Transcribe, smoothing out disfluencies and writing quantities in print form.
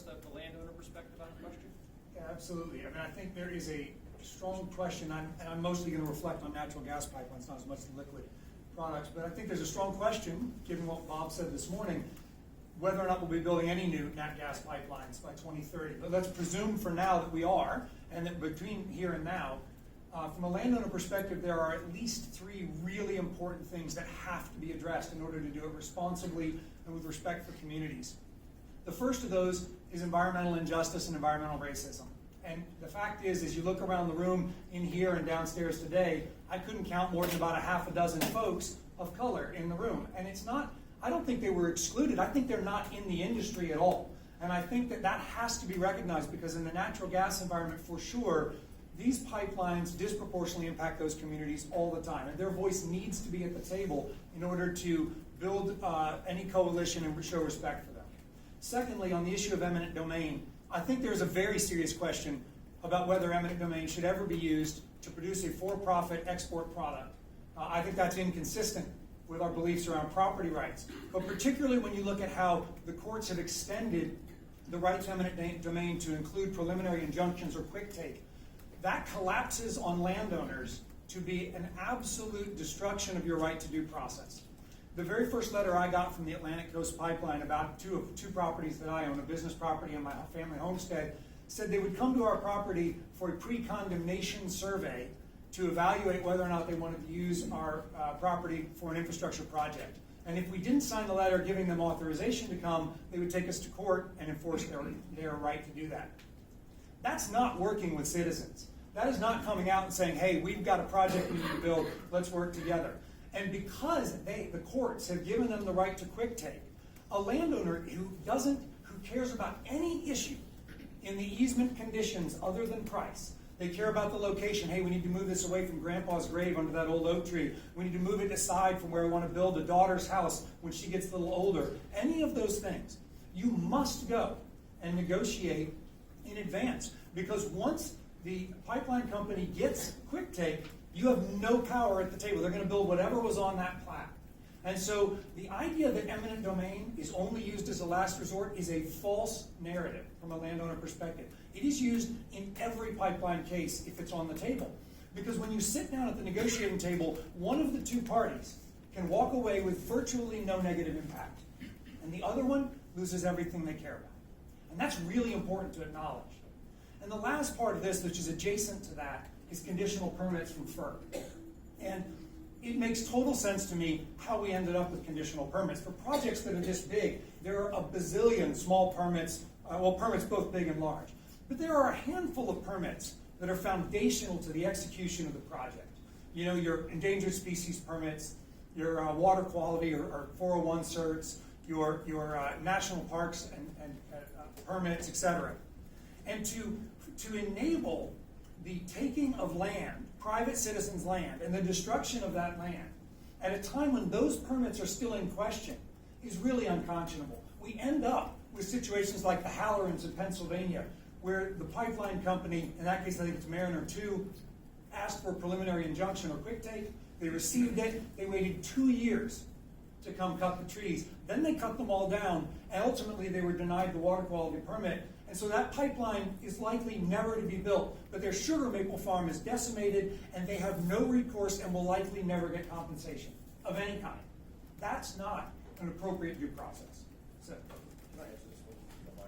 address the landowner perspective on the question? Yeah, absolutely. I mean, I think there is a strong question, and I'm mostly going to reflect on natural gas pipelines, not as much the liquid products, but I think there's a strong question, given what Bob said this morning, whether or not we'll be building any new nat gas pipelines by 2030. But let's presume for now that we are, and that between here and now, from a landowner perspective, there are at least three really important things that have to be addressed in order to do it responsibly and with respect for communities. The first of those is environmental injustice and environmental racism. And the fact is, as you look around the room in here and downstairs today, I couldn't count more than about a half a dozen folks of color in the room. And it's not, I don't think they were excluded. I think they're not in the industry at all. And I think that that has to be recognized, because in the natural gas environment, for sure, these pipelines disproportionately impact those communities all the time. And their voice needs to be at the table in order to build any coalition and show respect for them. Secondly, on the issue of eminent domain, I think there's a very serious question about whether eminent domain should ever be used to produce a for-profit export product. I think that's inconsistent with our beliefs around property rights. But particularly when you look at how the courts have extended the right to eminent domain to include preliminary injunctions or quick take, that collapses on landowners to be an absolute destruction of your right to due process. The very first letter I got from the Atlantic Coast Pipeline about two properties that I own, a business property and my family homestead, said they would come to our property for a pre-condemnation survey to evaluate whether or not they wanted to use our property for an infrastructure project. And if we didn't sign the letter giving them authorization to come, they would take us to court and enforce their right to do that. That's not working with citizens. That is not coming out and saying, hey, we've got a project we need to build, let's work together. And because the courts have given them the right to quick take, a landowner who cares about any issue in the easement conditions other than price, they care about the location. Hey, we need to move this away from Grandpa's grave under that old oak tree. We need to move it aside from where I want to build a daughter's house when she gets a little older. Any of those things, you must go and negotiate in advance. Because once the pipeline company gets quick take, you have no power at the table. They're going to build whatever was on that plat. And so the idea that eminent domain is only used as a last resort is a false narrative from a landowner perspective. It is used in every pipeline case if it's on the table. Because when you sit down at the negotiating table, one of the two parties can walk away with virtually no negative impact. And the other one loses everything they care about. And that's really important to acknowledge. And the last part of this, which is adjacent to that, is conditional permits from FERC. And it makes total sense to me how we ended up with conditional permits. For projects that are this big, there are a bazillion small permits, permits both big and large. But there are a handful of permits that are foundational to the execution of the project. You know, your endangered species permits, your water quality or 401 certs, your national parks and permits, etc. And to enable the taking of land, private citizens' land, and the destruction of that land at a time when those permits are still in question is really unconscionable. We end up with situations like the Hallerans in Pennsylvania, where the pipeline company, in that case I think it's Mariner 2, asked for a preliminary injunction or quick take. They received it. They waited 2 years to come cut the trees. Then they cut them all down, and ultimately they were denied the water quality permit. And so that pipeline is likely never to be built. But their sugar maple farm is decimated, and they have no recourse and will likely never get compensation of any kind. That's not an appropriate due process. So.